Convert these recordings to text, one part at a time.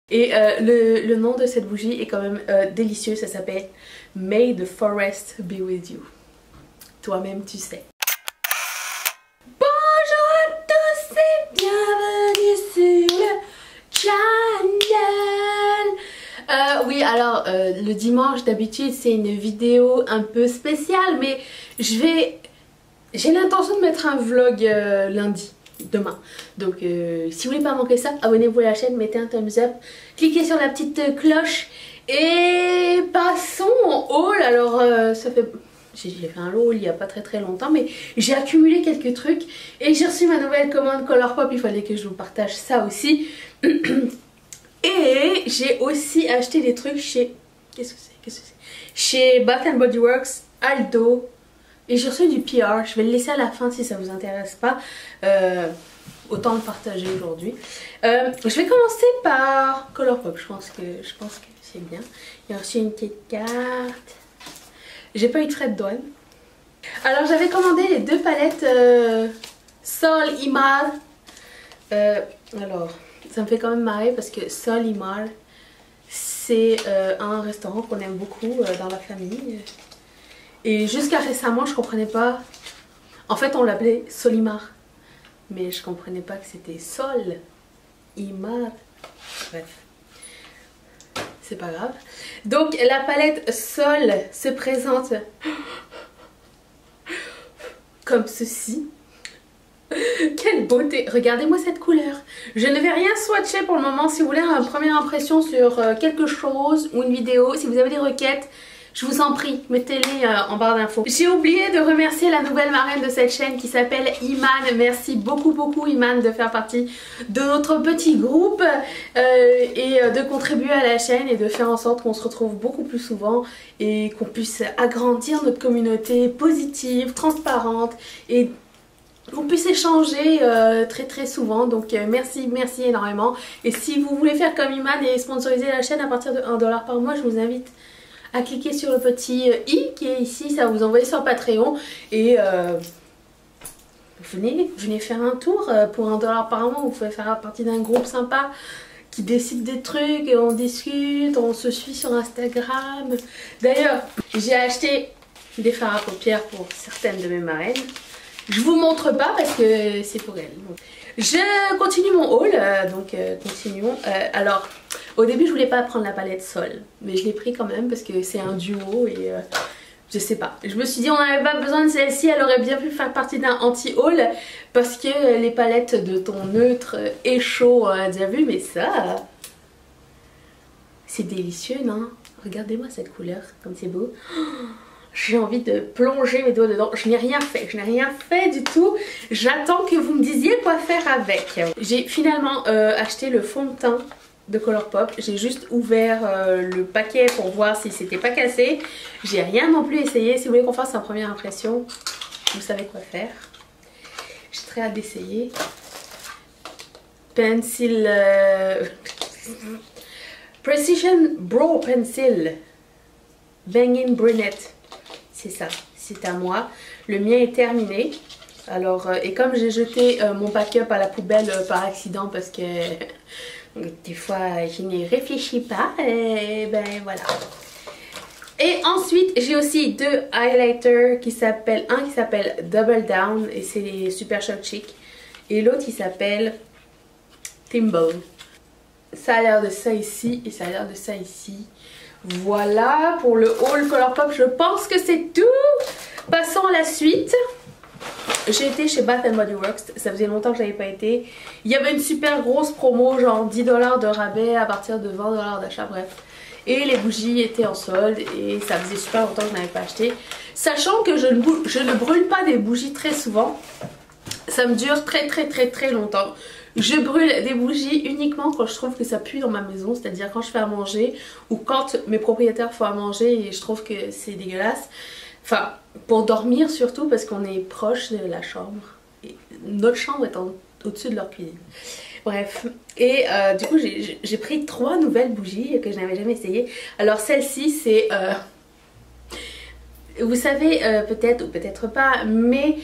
Et le nom de cette bougie est quand même délicieux, ça s'appelle May the Forest Be With You. Toi-même tu sais. Bonjour à tous et bienvenue sur le channel. Oui, alors le dimanche d'habitude c'est une vidéo un peu spéciale, mais j'ai l'intention de mettre un vlog lundi. Demain. Donc si vous voulez pas manquer ça, abonnez-vous à la chaîne, mettez un thumbs up, cliquez sur la petite cloche et passons au haul. Alors ça fait... J'ai fait un haul il y a pas très longtemps, mais j'ai accumulé quelques trucs et j'ai reçu ma nouvelle commande Colourpop, il fallait que je vous partage ça aussi. Et j'ai aussi acheté des trucs chez... Qu'est-ce que c'est? Chez Bath & Body Works, Aldo. Et j'ai reçu du PR, je vais le laisser à la fin si ça vous intéresse pas. Autant le partager aujourd'hui. Je vais commencer par Colourpop, je pense que c'est bien. Il y a aussi une petite carte. J'ai pas eu de frais de douane. Alors j'avais commandé les deux palettes Sol Imar. Alors ça me fait quand même marrer parce que Sol Imar c'est un restaurant qu'on aime beaucoup dans la famille. Et jusqu'à récemment, je comprenais pas. En fait, on l'appelait Solimar. Mais je comprenais pas que c'était Sol Imar. Bref. C'est pas grave. Donc, la palette Sol se présente comme ceci. Quelle beauté! Regardez-moi cette couleur. Je ne vais rien swatcher pour le moment. Si vous voulez une première impression sur quelque chose ou une vidéo, si vous avez des requêtes, je vous en prie, mettez-les en barre d'infos. J'ai oublié de remercier la nouvelle marraine de cette chaîne qui s'appelle Iman. Merci beaucoup Iman de faire partie de notre petit groupe et de contribuer à la chaîne et de faire en sorte qu'on se retrouve beaucoup plus souvent et qu'on puisse agrandir notre communauté positive, transparente et qu'on puisse échanger très souvent. Donc merci énormément. Et si vous voulez faire comme Iman et sponsoriser la chaîne à partir de 1$ par mois, je vous invite à cliquer sur le petit i qui est ici, ça va vous envoyer sur Patreon et venez faire un tour pour 1$ par mois. Vous pouvez faire partie d'un groupe sympa qui décide des trucs et on discute, on se suit sur Instagram. D'ailleurs, j'ai acheté des fards à paupières pour certaines de mes marraines. Je vous montre pas parce que c'est pour elles. Je continue mon haul, donc continuons. Alors, au début je voulais pas prendre la palette Sol, mais je l'ai pris quand même parce que c'est un duo et je sais pas. Je me suis dit on n'avait pas besoin de celle-ci, elle aurait bien pu faire partie d'un anti-haul parce que les palettes de ton neutre et chaud, on a déjà vu, mais ça, c'est délicieux, non? Regardez-moi cette couleur, comme c'est beau. J'ai envie de plonger mes doigts dedans. Je n'ai rien fait du tout. J'attends que vous me disiez quoi faire avec. J'ai finalement acheté le fond de teint de Colourpop. J'ai juste ouvert le paquet pour voir si c'était pas cassé. J'ai rien non plus essayé. Si vous voulez qu'on fasse une première impression, vous savez quoi faire. J'ai très hâte d'essayer. Pencil... Precision Brow Pencil. Bangin' Brunette. C'est ça, c'est à moi. Le mien est terminé. Alors, et comme j'ai jeté mon backup à la poubelle par accident parce que des fois je n'y réfléchis pas, et ben voilà. Et ensuite, j'ai aussi deux highlighters qui s'appellent, un qui s'appelle Double Down et c'est les Super Shock Chic. Et l'autre qui s'appelle Thimble. Ça a l'air de ça ici et ça a l'air de ça ici. Voilà pour le haul Colourpop, je pense que c'est tout. Passons à la suite. J'ai été chez Bath & Body Works, ça faisait longtemps que j'avais pas été. Il y avait une super grosse promo, genre 10$ de rabais à partir de 20$ d'achat, bref. Et les bougies étaient en solde et ça faisait super longtemps que je n'avais pas acheté. Sachant que je ne brûle pas des bougies très souvent, ça me dure très longtemps. Je brûle des bougies uniquement quand je trouve que ça pue dans ma maison, c'est-à-dire quand je fais à manger ou quand mes propriétaires font à manger et je trouve que c'est dégueulasse. Enfin, pour dormir surtout parce qu'on est proche de la chambre. Et notre chambre est au-dessus de leur cuisine. Bref, et du coup j'ai pris 3 nouvelles bougies que je n'avais jamais essayées. Alors celle-ci c'est... vous savez peut-être ou peut-être pas, mais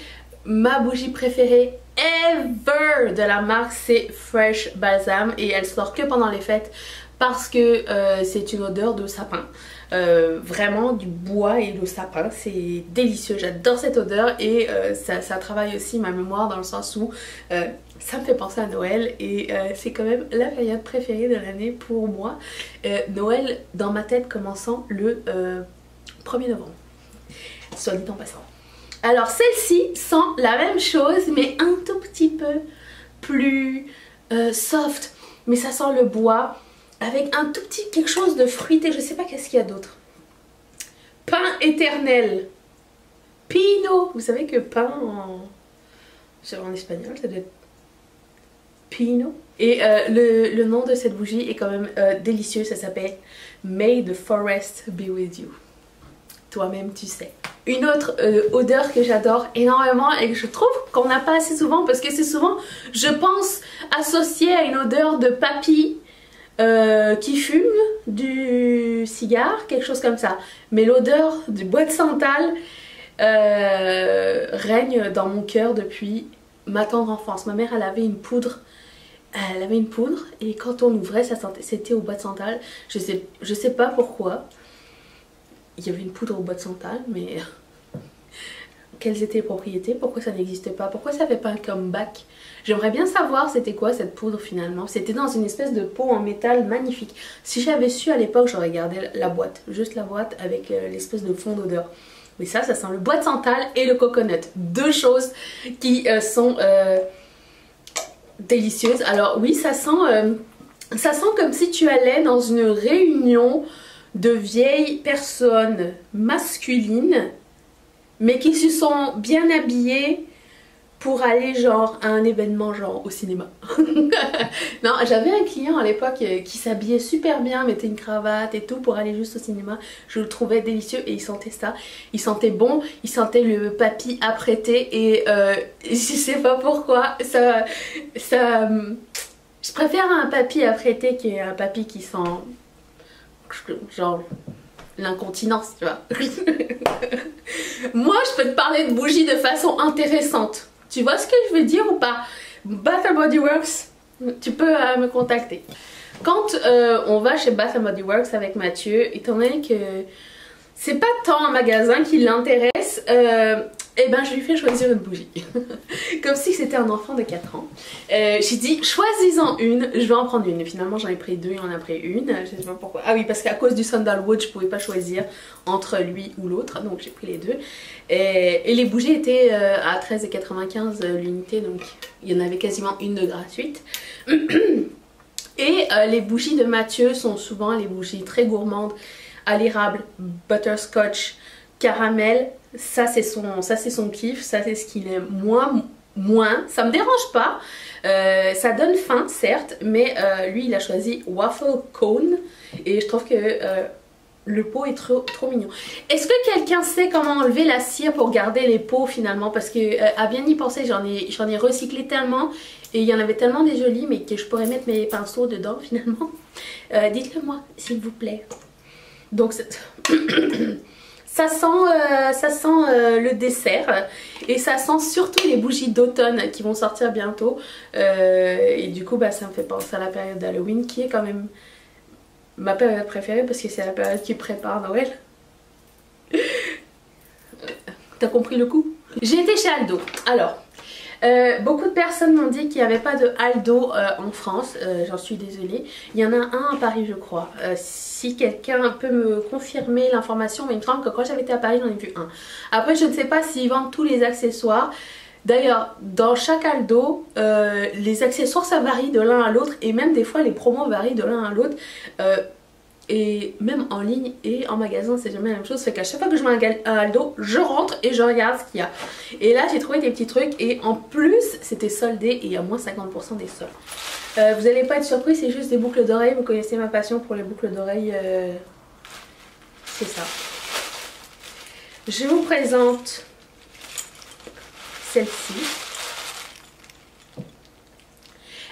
ma bougie préférée ever de la marque c'est Fresh Balsam et elle sort que pendant les fêtes parce que c'est une odeur de sapin. Vraiment du bois et le sapin, c'est délicieux, j'adore cette odeur et ça travaille aussi ma mémoire dans le sens où ça me fait penser à Noël et c'est quand même la période préférée de l'année pour moi. Noël dans ma tête commençant le 1er novembre, soit dit en passant. Alors celle-ci sent la même chose mais un tout petit peu plus soft, mais ça sent le bois avec un tout petit quelque chose de fruité, je sais pas qu'est-ce qu'il y a d'autre. Pain éternel, pino, vous savez que pain en espagnol ça doit être pino. Et le nom de cette bougie est quand même délicieux, ça s'appelle May the Forest Be With You. Toi-même tu sais. Une autre odeur que j'adore énormément et que je trouve qu'on n'a pas assez souvent parce que c'est souvent, je pense, associé à une odeur de papy qui fume du cigare, quelque chose comme ça. Mais l'odeur du bois de santal règne dans mon cœur depuis ma tendre enfance. Ma mère, elle avait une poudre. Elle avait une poudre et quand on ouvrait, ça sentait, c'était au bois de santal. Je sais pas pourquoi. Il y avait une poudre au bois de santal, mais quelles étaient les propriétés? Pourquoi ça n'existait pas? Pourquoi ça fait pas un comeback? J'aimerais bien savoir c'était quoi cette poudre finalement. C'était dans une espèce de pot en métal magnifique. Si j'avais su à l'époque, j'aurais gardé la boîte. Juste la boîte avec l'espèce de fond d'odeur. Mais ça sent le bois de santal et le coconut. Deux choses qui sont délicieuses. Alors oui, ça sent comme si tu allais dans une réunion de vieilles personnes masculines mais qui se sont bien habillées pour aller genre à un événement genre au cinéma. Non, j'avais un client à l'époque qui s'habillait super bien, mettait une cravate et tout pour aller juste au cinéma. Je le trouvais délicieux et il sentait ça. Il sentait bon, il sentait le papy apprêté et je sais pas pourquoi, je préfère un papy apprêté qu'un papy qui sent genre l'incontinence, tu vois. Moi, je peux te parler de bougies de façon intéressante. Tu vois ce que je veux dire ou pas? Bath & Body Works, tu peux me contacter. Quand on va chez Bath & Body Works avec Mathieu, étant donné que c'est pas tant un magasin qui l'intéresse, et ben je lui fais choisir une bougie. Comme si c'était un enfant de 4 ans. J'ai dit choisis-en une, je vais en prendre une. Et finalement j'en ai pris deux, il en a pris une. Je sais pas pourquoi. Ah oui, parce qu'à cause du sandalwood, je pouvais pas choisir entre lui ou l'autre, donc j'ai pris les deux. Et les bougies étaient à 13,95 l'unité, donc il y en avait quasiment une de gratuite. Et les bougies de Mathieu sont souvent les bougies très gourmandes à l'érable, butterscotch, caramel. Ça c'est son kiff, ça c'est ce qu'il aime moins. Ça me dérange pas, ça donne faim certes, mais lui il a choisi waffle cone et je trouve que le pot est trop mignon. Est-ce que quelqu'un sait comment enlever la cire pour garder les pots finalement? Parce que à bien y penser, j'en ai recyclé tellement et il y en avait tellement des jolis mais que je pourrais mettre mes pinceaux dedans finalement. Dites-le moi s'il vous plaît. Donc ça sent le dessert et ça sent surtout les bougies d'automne qui vont sortir bientôt et du coup bah, ça me fait penser à la période d'Halloween qui est quand même ma période préférée parce que c'est la période qui prépare Noël. T'as compris le coup? J'ai été chez Aldo. Alors beaucoup de personnes m'ont dit qu'il n'y avait pas de Aldo en France, j'en suis désolée. Il y en a un à Paris je crois. Si quelqu'un peut me confirmer l'information, mais il me semble que quand j'avais été à Paris j'en ai vu un. Après je ne sais pas s'ils vendent tous les accessoires. D'ailleurs dans chaque Aldo, les accessoires ça varie de l'un à l'autre et même des fois les promos varient de l'un à l'autre. Et même en ligne et en magasin c'est jamais la même chose, fait qu'à chaque fois que je vois un Aldo je rentre et je regarde ce qu'il y a. Et là j'ai trouvé des petits trucs et en plus c'était soldé et il y a moins 50% des soldes. Vous allez pas être surpris, c'est juste des boucles d'oreilles, vous connaissez ma passion pour les boucles d'oreilles, c'est ça. Je vous présente celle-ci.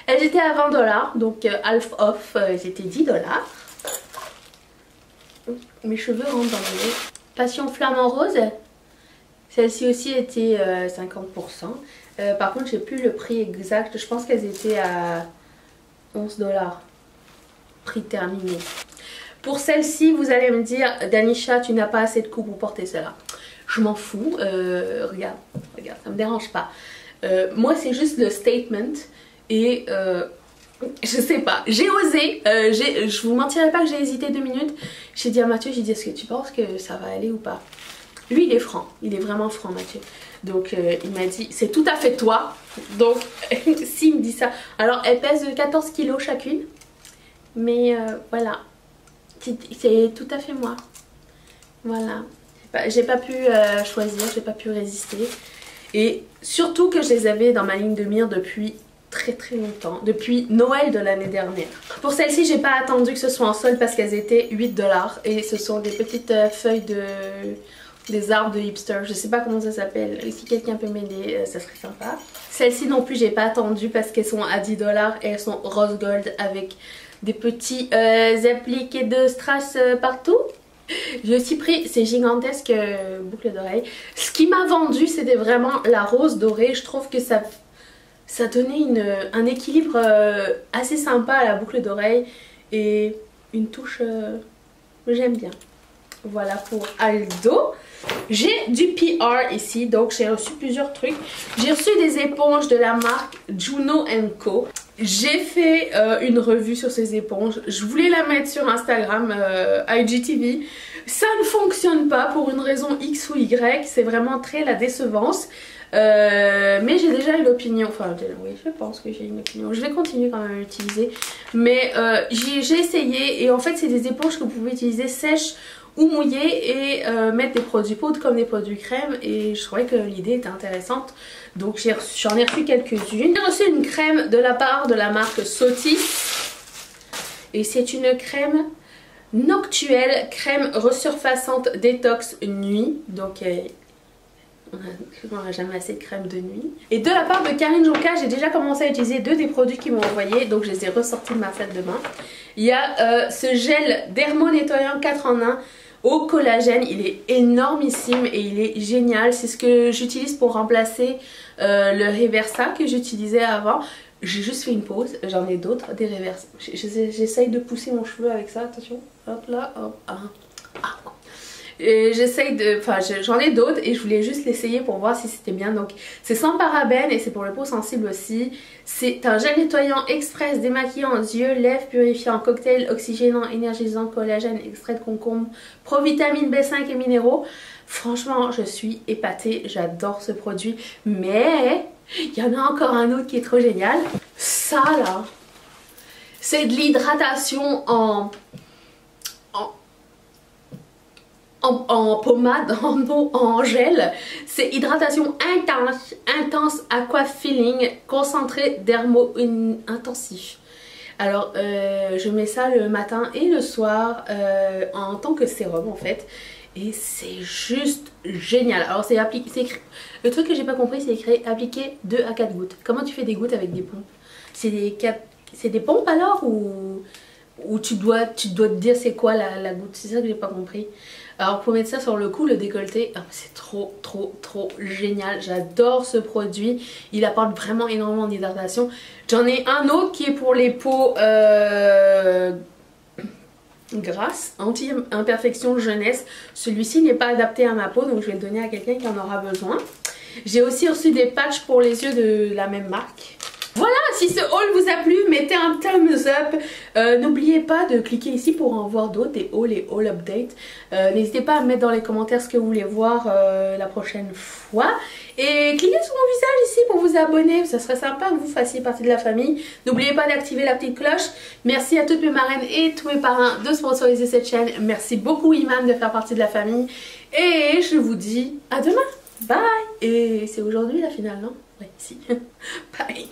Elles étaient à 20$, donc half off, elles étaient 10$. Mes cheveux rentrent dans le nez. Passion flamant rose. Celle-ci aussi était 50%. Par contre j'ai plus le prix exact. Je pense qu'elles étaient à 11$. prix terminé. Pour celle-ci, vous allez me dire, Danisha, tu n'as pas assez de coups pour porter celle-là. Je m'en fous, regarde, ça me dérange pas. Moi, c'est juste le statement et je sais pas, j'ai osé, je vous mentirai pas que j'ai hésité 2 minutes. J'ai dit à Mathieu, j'ai dit, est-ce que tu penses que ça va aller ou pas? Lui, il est franc, il est vraiment franc, Mathieu. Donc, il m'a dit, c'est tout à fait toi. Donc, s'il me dit ça. Alors, elle pèse 14 kilos chacune. Mais voilà, c'est tout à fait moi. Voilà. J'ai pas pu choisir, j'ai pas pu résister. Et surtout que je les avais dans ma ligne de mire depuis très longtemps, depuis Noël de l'année dernière. Pour celle-ci, j'ai pas attendu que ce soit en solde parce qu'elles étaient 8 $. Et ce sont des petites feuilles des arbres de hipster. Je sais pas comment ça s'appelle. Si quelqu'un peut m'aider, ça serait sympa. Celles-ci non plus, j'ai pas attendu parce qu'elles sont à 10 $ et elles sont rose gold avec des petits appliqués de strass partout. J'ai aussi pris ces gigantesques boucles d'oreilles. Ce qui m'a vendu, c'était vraiment la rose dorée. Je trouve que ça donnait un équilibre assez sympa à la boucle d'oreille et une touche que j'aime bien. Voilà pour Aldo. J'ai du PR ici, donc j'ai reçu plusieurs trucs. J'ai reçu des éponges de la marque Juno & Co. J'ai fait une revue sur ces éponges. Je voulais la mettre sur Instagram, IGTV. Ça ne fonctionne pas pour une raison X ou Y. C'est vraiment très la décevance. Mais j'ai déjà une opinion. Enfin, oui, je pense que j'ai une opinion. Je vais continuer quand même à l'utiliser. Mais j'ai essayé. Et en fait, c'est des éponges que vous pouvez utiliser sèches ou mouillées et mettre des produits poudre comme des produits crème. Et je trouvais que l'idée était intéressante. Donc j'en ai reçu quelques-unes. J'ai reçu une crème de la part de la marque Sotis. Et c'est une crème noctuelle, crème resurfaçante détox nuit. Donc on n'aura jamais assez de crème de nuit. Et de la part de Karine Jonka, j'ai déjà commencé à utiliser 2 des produits qu'ils m'ont envoyés. Donc je les ai ressortis de ma salle de bain. Il y a ce gel dermo nettoyant 4 en 1 au collagène. Il est énormissime et il est génial. C'est ce que j'utilise pour remplacer le Reversa que j'utilisais avant. J'ai juste fait une pause, j'en ai d'autres, des Reversa. J'essaye de pousser mon cheveu avec ça, attention. Hop là, hop, j'essaye de, enfin j'en ai d'autres et je voulais juste l'essayer pour voir si c'était bien. Donc c'est sans parabènes et c'est pour le peau sensible aussi. C'est un gel nettoyant express démaquillant yeux, lèvres, purifiant, cocktail, oxygénant, énergisant, collagène, extrait de concombre, provitamine B5 et minéraux. Franchement je suis épatée, j'adore ce produit. Mais il y en a encore un autre qui est trop génial. Ça là, c'est de l'hydratation en pommade, en eau, en gel. C'est hydratation intense aqua feeling concentré dermo intensif. Alors je mets ça le matin et le soir en tant que sérum en fait. Et c'est juste génial. Alors c'est appliqué, le truc que j'ai pas compris, c'est écrit appliquer 2 à 4 gouttes. Comment tu fais des gouttes avec des pompes? C'est des pompes alors ou tu dois te dire c'est quoi la goutte? C'est ça que j'ai pas compris. Alors pour mettre ça sur le cou, le décolleté, c'est trop génial. J'adore ce produit. Il apporte vraiment énormément d'hydratation. J'en ai un autre qui est pour les peaux grasses, anti-imperfection jeunesse. Celui-ci n'est pas adapté à ma peau, donc je vais le donner à quelqu'un qui en aura besoin. J'ai aussi reçu des patchs pour les yeux de la même marque. Voilà, si ce haul vous a plu, mettez un thumbs up. N'oubliez pas de cliquer ici pour en voir d'autres, des hauls et haul updates. N'hésitez pas à mettre dans les commentaires ce que vous voulez voir la prochaine fois. Et cliquez sur mon visage ici pour vous abonner, ça serait sympa que vous fassiez partie de la famille. N'oubliez pas d'activer la petite cloche. Merci à toutes mes marraines et tous mes parrains de sponsoriser cette chaîne. Merci beaucoup Iman de faire partie de la famille. Et je vous dis à demain. Bye. Et c'est aujourd'hui la finale, non? Ouais, si. Bye.